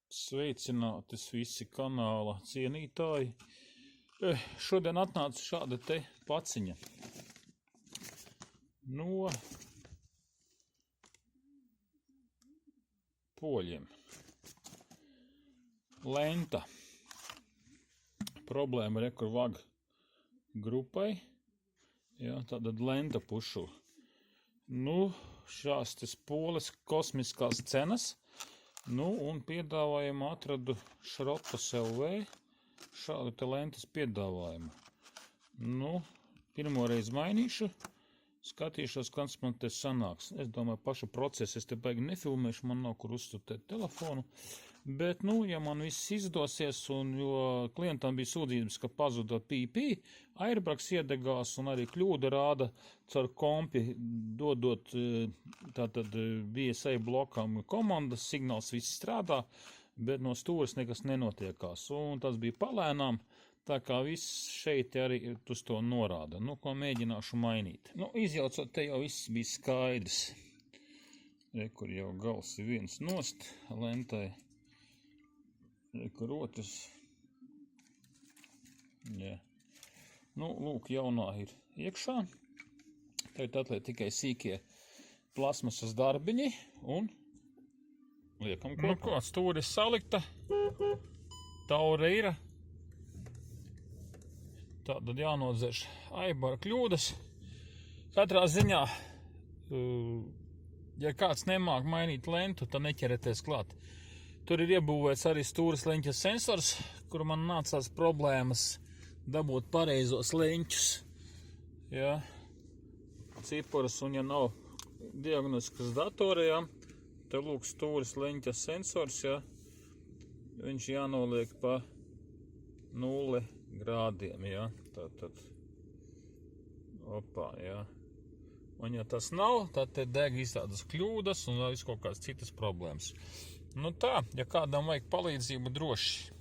Sveicināti visi kanāla cienītāji. Šodien atnāca šāda te paciņa no poļiem. Lenta. Problēma ir, kur vag grupai. Jā, tātad lenta pušu. Šās tas poles kosmiskās cenas. Un piedāvājumu atradu Šrotas LV šādu te lentas piedāvājumu. Pirmo reizi mainīšu, skatīšos, kāds man te sanāks. Es domāju, pašu procesu es te baigi nefilmēšu, man nav kur uzstutēt telefonu. Bet, ja man viss izdosies, un jo klientam bija sūdzības, ka pazuda PP, Airbraks iedegās un arī kļūda rāda caur kompi, dodot tātad VSA blokam komandas, signāls viss strādā, bet no stūres nekas nenotiekās. Un tas bija palēnām, tā kā viss šeit arī uz to norāda. Ko mēģināšu mainīt. Izjaucot, te jau viss bija skaidrs. Kur jau gals ir viens nost lentai. Kur otrs. Jā. Lūk, jaunā ir iekšā. Tagad atliek tikai sīkie plasmasas darbiņi un liekam kopā. Stūri salikta. Taure ir. Tātad jānodzēš aibara kļūdas. Katrā ziņā, ja kāds nemāk mainīt lentu, tad neķerieties klāt. Tur ir iebūvēts arī stūres leņķa sensors, kur man nācās problēmas dabūt pareizos leņķus. Jā. Ciparas, un ja nav diagnostikas datorā, tad lūk stūres leņķa sensors, jā. Viņš jānoliek pa 0 grādiem, jā. Tātad, jā. Un ja tas nav, tad te deg iztādas kļūdas un vēl kaut kādas citas problēmas. Ja kādam vajag palīdzību, droši